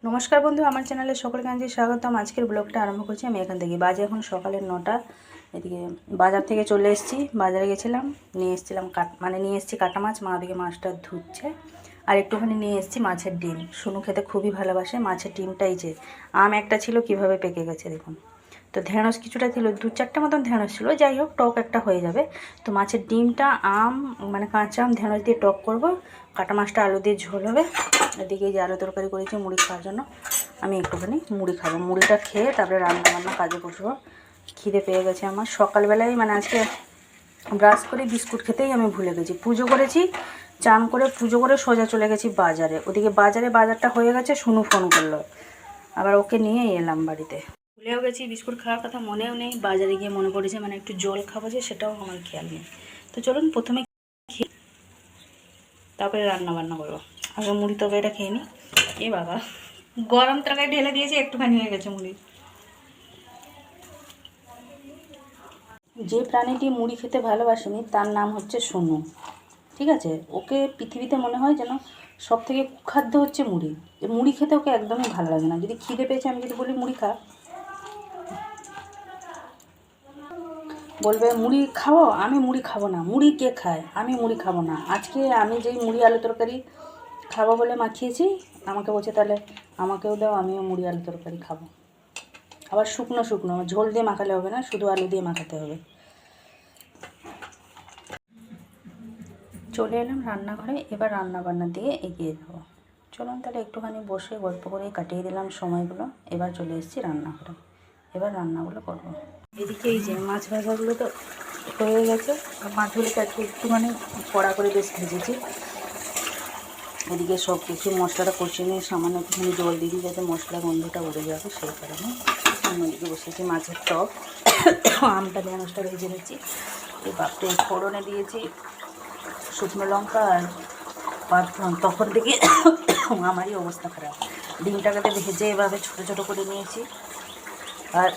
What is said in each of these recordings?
নমস্কার বন্ধু, আমার চ্যানেলে সকলকে জানাই স্বাগতম। আজকের ব্লগটা আরম্ভ করছি আমি এখান থেকে। বাজে এখন সকালের 9টা। এদিকে বাজার থেকে চলে এসেছি। বাজারে গেছিলাম, নিয়ে এসেছিলাম নিয়ে এসেছি কাটা মাছ। মা দিকে মাছটা ধুচ্ছে। আর একটুখানি নিয়ে এসেছি মাছের ডিম। সোনু খেতে খুবই ভালোবাসে মাছের ডিমটাই। যে আম একটা ছিল কীভাবে পেকে গেছে দেখুন। তো ঢেঁড়স কিছুটা ছিল, 2-4টে মতন ঢেঁড়স ছিল, যাই হোক টক একটা হয়ে যাবে। তো মাছের ডিমটা আম কাঁচা আম ঢেঁড়স দিয়ে টক করব। কাটা মাছটা আলু দিয়ে ঝোল হবে। এদিকে যে আলু তরকারি করেছি মুড়ি খাওয়ার জন্য। আমি একটুখানি মুড়ি খাবো, মুড়িটা খেয়ে তারপরে রান্না কাজে বসবো। খিদে পেয়ে গেছে আমার। সকালবেলায় আজকে ব্রাশ করে বিস্কুট খেতেই আমি ভুলে গেছি। পুজো করেছি, চান করে পুজো করে সোজা চলে গেছি বাজারে। ওদিকে বাজারটা হয়ে গেছে, শুনু ফোন করলো, আবার ওকে নিয়ে এলাম বাড়িতে। ভুলেও গেছি, বিস্কুট খাওয়ার কথা মনেও নেই। বাজারে গিয়ে মনে পড়েছে একটু জল খাবো, যে সেটাও আমার খেয়াল নেই। তো চলুন প্রথমে খেয়ে তারপরে রান্না করবো। আগে মুড়ি তরকারিটা খেয়ে নিই। এ বাবা, গরম তরকারি ঢেলে দিয়েছি, একটুখানি হয়ে গেছে মুড়ি। যে প্রাণীটি মুড়ি খেতে ভালোবাসেনি তার নাম হচ্ছে সোনু, ঠিক আছে? ওকে পৃথিবীতে মনে হয় যেন সব থেকে কুখাদ্য হচ্ছে মুড়ি। মুড়ি খেতে ওকে একদমই ভালো লাগে না। যদি খিদে পেয়েছে, আমি যদি বলি মুড়ি খা, বলবে মুড়ি খাবো, আমি মুড়ি খাবো না। মুড়ি কে খায়? আমি মুড়ি খাবো না। আজকে আমি যেই মুড়ি আলু তরকারি খাবো বলে মাখিয়েছি, আমাকে বলছে তাহলে আমাকেও দাও, আমিও মুড়ি আলু তরকারি খাবো। আবার শুকনো শুকনো, ঝোল দিয়ে মাখালে হবে না, শুধু আলু দিয়ে মাখাতে হবে। চলে এলাম রান্নাঘরে, এবার রান্নাবান্নার দিকে এগিয়ে যাবো। চলুন তাহলে একটুখানি বসে গল্প করে কাটিয়ে দিলাম সময়গুলো। এবার চলে এসেছি রান্নাঘরে, এবার রান্নাগুলো করবো। এদিকে এই যে মাছ ভাজাগুলো তো হয়ে গেছে। মাছগুলোকে একটুখানি কড়া করে বেশ ভেজেছি। এদিকে সব কিছু মশলাটা কষিয়ে নিয়ে সামান্য একটুখানি জল দিয়ে দিই, যাতে মশলা গন্ধটা উড়ে যাবে, সেই কারণে অন্যদিকে বসেছি মাছের টক। আমটা ঢেঁড়সটা ভেজে নিচ্ছি। এই বাপটা ফোড়নে দিয়েছি শুকনো লঙ্কা আর পাঁচফোড়ন। তখন থেকে আমারই অবস্থা খারাপ। ডিমটাকে ভেজে এভাবে ছোটো ছোটো করে নিয়েছি। আর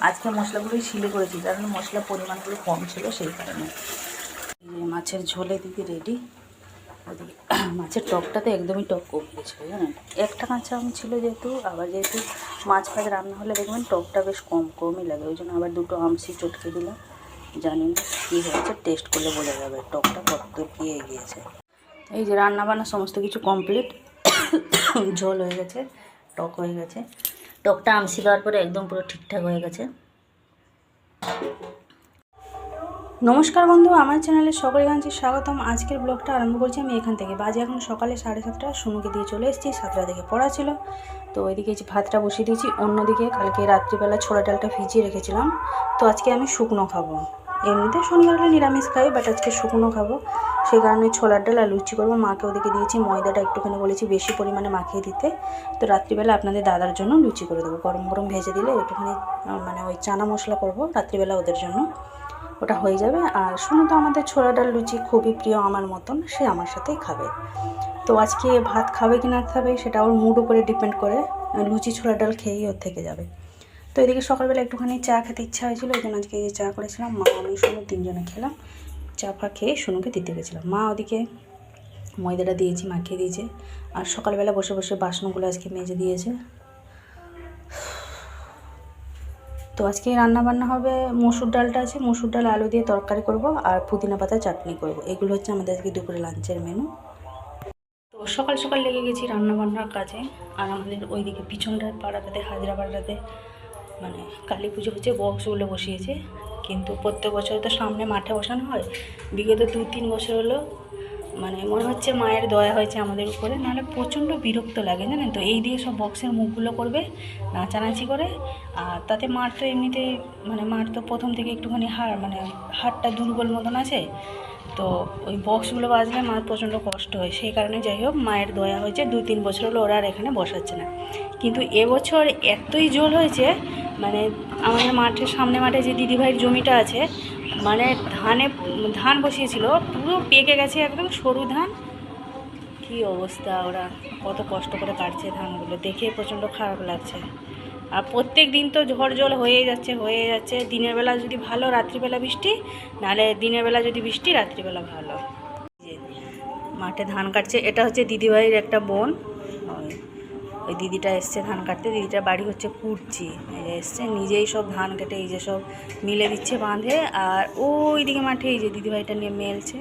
আজকে মশলাগুলোই শিলে করেছি, কারণ মশলার পরিমাণগুলো কম ছিল, সেই কারণে। মাছের ঝোলে দিদি রেডি। ওদিকে মাছের টকটাতে একদমই টক কমে গেছিলো, জানেন? একটা কাঁচা আম ছিল যেহেতু, আবার যেহেতু মাছ ফাছ রান্না হলে দেখবেন টকটা বেশ কমই লাগে, ওই জন্য আবার 2টো আমসি চটকে দিলাম। জানি না কী হয়েছে, টেস্ট করলে বোঝা যাবে টকটা কত কী এগিয়েছে। এই যে রান্নাবান্না সমস্ত কিছু কমপ্লিট। ঝোল হয়ে গেছে, টক হয়ে গেছে। টকটা আমসি দেওয়ার পরে একদম পুরো ঠিকঠাক হয়ে গেছে। নমস্কার বন্ধু, আমার চ্যানেলে সকলে জানাচ্ছি স্বাগতম। আজকের ব্লগটা আরম্ভ করছি আমি এখান থেকে। বাজে এখন সকালে 7:30। সোনুকে দিয়ে চলে এসেছি, 7টা থেকে পড়া ছিল। তো ওইদিকে ভাতটা বসিয়ে দিয়েছি। অন্যদিকে কালকে রাত্রিবেলা ছোলা ডালটা ভিজিয়ে রেখেছিলাম, তো আজকে আমি শুকনো খাবো। এমনিতে শনিবারটা নিরামিষ খাই, বাট আজকে শুকনো খাবো, সেই কারণে ছোলার ডাল আর লুচি করবো। মাকে ওদিকে দিয়েছি ময়দাটা একটুখানি বলেছি বেশি পরিমাণে মাখিয়ে দিতে। তো রাত্রিবেলা আপনাদের দাদার জন্য লুচি করে দেবো, গরম গরম ভেজে দিলে একটুখানি ওই চানা মশলা করবো রাত্রিবেলা ওদের জন্য, ওটা হয়ে যাবে। আর শুনো তো, আমাদের ছোলা ডাল লুচি খুবই প্রিয়, আমার মতন, সে আমার সাথেই খাবে। তো আজকে ভাত খাবে কি না খাবে সেটা ওর মুড উপরে ডিপেন্ড করে। লুচি ছোলা ডাল খেয়েই ওর থেকে যাবে। তো এদিকে সকালবেলা একটুখানি চা খেতে ইচ্ছা হয়েছিল, ওই জন্য আজকে এই চা করেছিলাম। মা, আমি, শুনু 3জনে খেলাম। চা ফা খেয়ে শুনুকে দিতে গেছিলাম। মা ওদিকে ময়দাটা দিয়েছি, মাখিয়ে দিয়েছে। আর সকালবেলা বসে বসে বাসনগুলো আজকে মেজে দিয়েছে। তো আজকে রান্নাবান্না হবে, মসুর ডালটা আছে, মসুর ডাল আলু দিয়ে তরকারি করব, আর পুদিনা পাতা চাটনি করব। এগুলো হচ্ছে আমাদের আজকে দুপুরে লাঞ্চের মেনু। তো সকাল সকাল লেগে গেছি রান্নাবান্নার কাজে। আর আমাদের ওইদিকে পিছনটার পাড়াটাতে, হাজরা পাড়াটাতে কালী পুজো হচ্ছে, বক্সগুলো বসিয়েছে। কিন্তু প্রত্যেক বছর তো সামনে মাঠে বসানো হয়। বিগত 2-3 বছর হলো মনে হচ্ছে মায়ের দয়া হয়েছে আমাদের উপরে, নাহলে প্রচণ্ড বিরক্ত লাগে, জানেন তো। এই দিয়ে সব বক্সের মুখগুলো করবে নাচানাচি করে। আর তাতে মার তো এমনিতে মার তো প্রথম থেকে একটুখানি হাড়টা দুর্বল মতন আছে। তো ওই বক্সগুলো বাজলে মার প্রচণ্ড কষ্ট হয়, সেই কারণে যাই হোক মায়ের দয়া হয়েছে, 2-3 বছর হলো ওরা আর এখানে বসাচ্ছে না। কিন্তু এবছর এতই জল হয়েছে, আমাদের মাঠের সামনে মাঠে যে দিদিভাইয়ের জমিটা আছে, ধান বসিয়েছিল, পুরো পেকে গেছে, একদম সরু ধান। কি অবস্থা, ওরা কত কষ্ট করে কাটছে ধানগুলো, দেখে প্রচণ্ড খারাপ লাগছে। আর প্রত্যেক দিন তো ঝড় জল হয়ে যাচ্ছে। দিনের বেলা যদি ভালো, রাত্রিবেলা বৃষ্টি, নাহলে দিনের বেলা যদি বৃষ্টি, রাত্রিবেলা ভালো। মাঠে ধান কাটছে, এটা হচ্ছে দিদিভাইয়ের একটা বোন, ওই দিদিটা এসছে ধান কাটতে, দিদিটার বাড়ি হচ্ছে কুড়চি, এসছে নিজেই সব ধান কেটে এই যে সব মিলে দিচ্ছে বাঁধে, আর ওই দিকে মাঠে এই যে দিদিভাইটা নিয়ে মেলছে,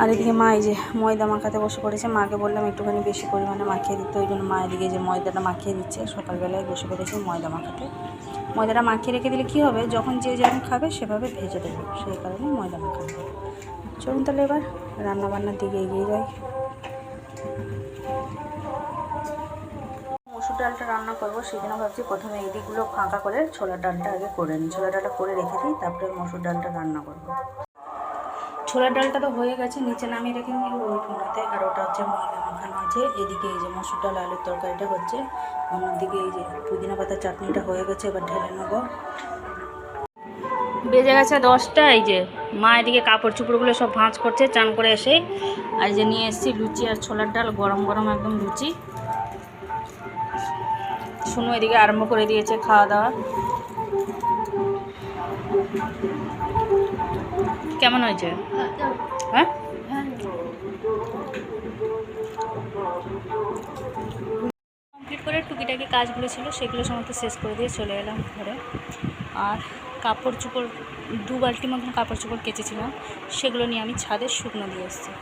আর এদিকে মা এই যে ময়দা মাখাতে বসে পড়েছে। মাকে বললাম একটুখানি বেশি পরিমাণে মাখিয়ে দিতে, ওই জন্য মা এদিকে যে ময়দাটা মাখিয়ে দিচ্ছে, সকালবেলায় বসে পড়েছে ময়দা মাখাতে। ময়দাটা মাখিয়ে রেখে দিলে কী হবে, যখন যে যেমন খাবে সেভাবে ভেজে দেবে, সেই কারণে ময়দা মাখাতে হবে। চলুন তাহলে এবার রান্নাবান্নার দিকে এগিয়ে যাই। মসুর ডালটা রান্না করবো, সেই জন্য ভাবছি প্রথমে এই দিকগুলো ফাঁকা করে ছোলার ডালটা আগে করে নিই, ছোলার ডালটা করে রেখে দিই, তারপরে মসুর ডালটা রান্না করবো। ছোলার ডালটা তো হয়ে গেছে, নিচে নামিয়ে রেখে নিই ওই কোনাতে, আর ওটা হচ্ছে ময়দা মাখানো আছে। এদিকে এই যে মসুর ডাল আলুর তরকারিটা হচ্ছে, অন্যদিকে এই যে পুদিনা পাতার চাটনিটা হয়ে গেছে, এবার ঢেলে নেবো। বেজে গেছে 10টা। এই যে মা এদিকে কাপড় চোপড়গুলো সব ভাঁজ করছে চান করে এসে, আর যে নিয়ে এসেছি লুচি আর ছোলার ডাল, গরম গরম একদম লুচি। শুনো এদিকে আরম্ভ করে দিয়েছে খাওয়া দাওয়া। কেমন হয়েছে? হ্যাঁ, কমপ্লিট করে টুকিটাকি কাজগুলো ছিল সেগুলো সমস্ত শেষ করে দিয়ে চলে এলাম ঘরে। আর কাপড় চোপড় 2 বালতি মতন কাপড় চোপড় কেচেছিলাম, সেগুলো নিয়ে আমি ছাদে শুকনো দিয়ে এসেছি।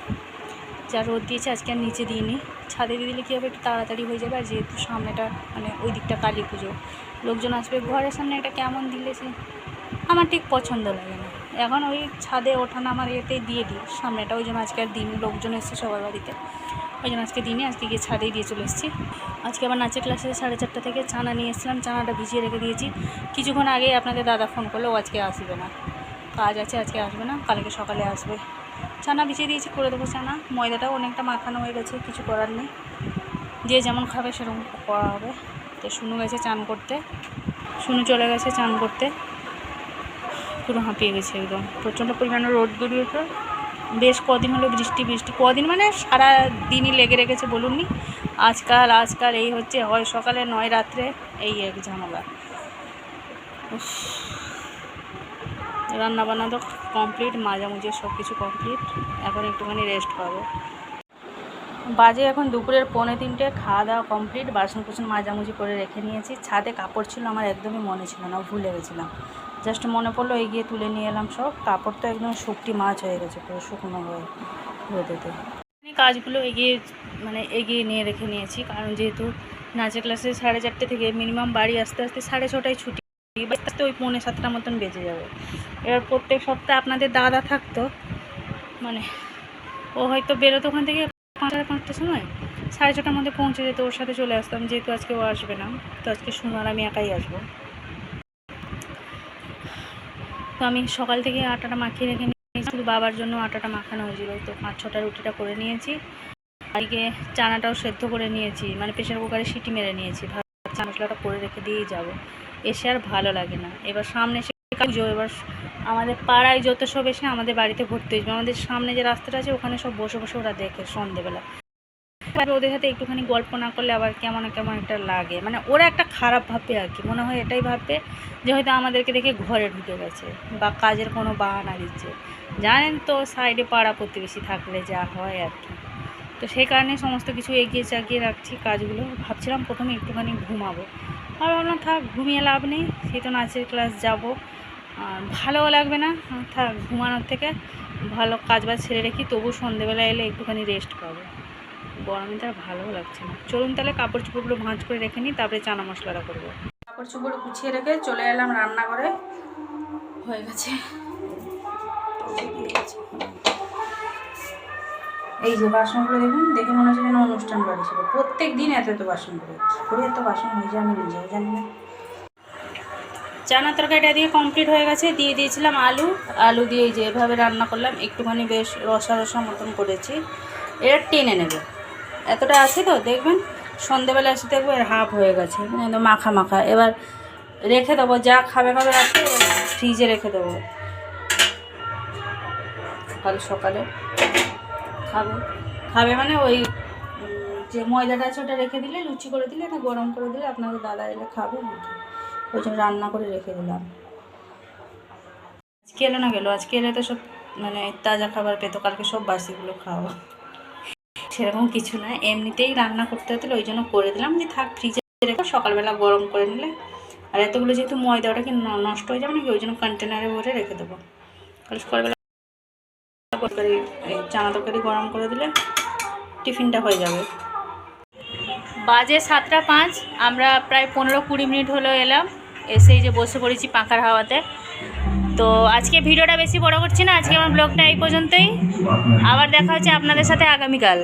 যা রোদ দিয়েছে আজকে আর নিচে দিইনি, ছাদে দিয়ে দিলে কী হবে, একটু তাড়াতাড়ি হয়ে যাবে। আর যেহেতু সামনেটা মানে ওই দিকটা কালী পুজো, লোকজন আসবে, ঘরের সামনে এটা কেমন দিলে সে আমার ঠিক পছন্দ লাগে না। এখন ওই ছাদে ওঠানো আমার এতেই দিয়ে দিই সামনেটা, ওই জন্য আজকে আর দিনই, লোকজন এসছে সবার বাড়িতে, ওই জন্য আজকে দিনে আজকে গিয়ে ছাদেই দিয়ে চলে এসেছি। আজকে আবার নাচের ক্লাসে 4:30 থেকে চানা নিয়ে এসেছিলাম, চানাটা ভিজিয়ে রেখে দিয়েছি। কিছুক্ষণ আগে আপনাদের দাদা ফোন করলো, ও আজকে আসবে না, কাজ আছে, আজকে আসবে না, কালকে সকালে আসবে। চানা ভিজিয়ে দিয়েছি, করে দেবো চানা। ময়দাটাও অনেকটা মাখানো হয়ে গেছে, কিছু করার নেই, যে যেমন খাবে সেরকম করা হবে। তো শুনু গেছে চান করতে, শুনু চলে গেছে চান করতে, পুরো হাঁপিয়ে গেছে একদম, প্রচণ্ড পরিমাণে রোদ বেরিয়েছে। বেশ কদিন হলো বৃষ্টি, কদিন মানে সারা দিনই লেগে রেখেছে বলুননি, আজকাল এই হচ্ছে, হয় সকালে নয় রাত্রে, এই এক ঝামেলা। রান্নাবান্না তো কমপ্লিট, মাজামুজি সব কিছু কমপ্লিট, এখন একটুখানি রেস্ট পাবো। বাজে এখন দুপুরের 2:45, খাওয়া দাওয়া কমপ্লিট, বাসন কুসন মাজামুজি করে রেখে নিয়েছি। ছাদে কাপড় ছিল, আমার একদমই মনে ছিল না, ভুলে গেছিলাম, জাস্ট মনে পড়লো এগিয়ে তুলে নিয়ে এলাম সব। কাপড় তো একদম শুকটি মাছ হয়ে গেছে, পুরো শুকনো হয়ে রোদেতে। কাজগুলো এগিয়ে নিয়ে রেখে নিয়েছি, কারণ যেহেতু নাচের ক্লাসে 4:30 থেকে মিনিমাম বাড়ি আসতে 6:30টায় ছুটি, আসতে ওই 6:45 মতন বেজে যাবে। এবার প্রত্যেক সপ্তাহে আপনাদের দাদা থাকতো, মানে ও হয়তো বেরোতো ওখান থেকে 5:30টার সময়, 6:30টার মধ্যে পৌঁছে যেত, ওর সাথে চলে আসতাম। যেহেতু আজকে ও আসবে না, তো আজকে শুনো আর আমি একাই আসবো। তো আমি সকাল থেকে আটাটা মাখিয়ে রেখে নিয়েছি, শুধু বাবার জন্য আটাটা মাখানো হয়েছিল, তো 5-6টা রুটিটা করে নিয়েছি। আজকে চানাটাও সেদ্ধ করে নিয়েছি, মানে প্রেশার কুকারে সিটি মেরে নিয়েছি, চানা মশলাটা করে রেখে দিয়েই যাব, এসে আর ভালো লাগে না। এবার সামনে সে পুজো, এবার আমাদের পাড়ায় যত সব এসে আমাদের বাড়িতে ভর্তি হয়েছে, আমাদের সামনে যে রাস্তাটা আছে ওখানে সব বসে বসে ওরা দেখে সন্ধেবেলা, ওদের সাথে একটুখানি গল্প না করলে আবার কেমন একটা লাগে, মানে ওরা একটা খারাপ ভাববে আর কি, মনে হয় এটাই ভাববে যে হয়তো আমাদেরকে দেখে ঘরে ঢুকে গেছে বা কাজের কোনো বাহানা দিচ্ছে। জানেন তো সাইডে পাড়া প্রতিবেশী থাকলে যা হয় আর কি, তো সেই কারণে সমস্ত কিছু এগিয়ে চাগিয়ে রাখছি কাজগুলো। ভাবছিলাম প্রথমে একটুখানি ঘুমাবো, আর ভাবলাম থাক, ঘুমিয়ে লাভ নেই, সেই তো নাচের ক্লাস যাব, ভালোও লাগবে না, থাক ঘুমানোর থেকে ভালো কাজবাজ ছেড়ে রেখি, তবু সন্ধেবেলা এলে একটুখানি রেস্ট পাবো, গরমে তার ভালোও লাগছে না। চলুন তাহলে কাপড় চোপড়গুলো ভাঁজ করে রেখে নিই, তারপরে চানা মশলাটা করবো। কাপড় চোপড় গুছিয়ে রেখে চলে এলাম রান্নাঘরে, হয়ে গেছে। এই যে বাসনগুলো দেখুন, দেখে মনে হচ্ছে যেন অনুষ্ঠান বাড়ি ছিল, প্রত্যেক দিন এত বাসন করে এত বাসন হয়ে যায় আমি নিজেও জানি না। চানা তরকারিটা দিয়ে কমপ্লিট হয়ে গেছে, দিয়ে দিয়েছিলাম আলু দিয়ে এই যে এভাবে রান্না করলাম, একটুখানি বেশ রসা মতন করেছি। এটা টেনে নেবে, এতটা আছে তো দেখবেন, সন্ধেবেলা এসে দেখবো এর হাফ হয়ে গেছে, একদম মাখা। এবার রেখে দেবো, যা খাবে রাখতে, ফ্রিজে রেখে দেবো, কাল সকালে খাবে মানে ওই যে ময়দাটা আছে ওটা রেখে দিলে, লুচি করে দিলে, এটা গরম করে দিলে আপনাদের দাদা এলে খাবে, ওই জন্য রান্না করে রেখে দিলাম। আজকে এলো না গেলো, আজকে এলে তো সব মানে তাজা খাবার পেতো, কালকে সব বাসিগুলো খাওয়া। সেরকম কিছু না, এমনিতেই রান্না করতে হতো, ওই জন্য করে দিলাম যে থাক ফ্রিজে রেখে সকালবেলা গরম করে নিলে। আর এতগুলো যেহেতু ময়দা, ওটা কি নষ্ট হয়ে যাবে নাকি, ওই জন্য কন্টেনারে ভরে রেখে দেবো। তাহলে সকালবেলা তরকারি, এই চানা তরকারি গরম করে দিলে টিফিনটা হয়ে যাবে। বাজে 7টা 5, আমরা প্রায় 15-20 মিনিট হলো এলাম, এসেই যে বসে পড়েছি পাখার হাওয়াতে। তো আজকে ভিডিওটা বেশি বড় করছি না, আজকে আমার ব্লগটা এই পর্যন্তই। আবার দেখা হচ্ছে আপনাদের সাথে আগামীকাল।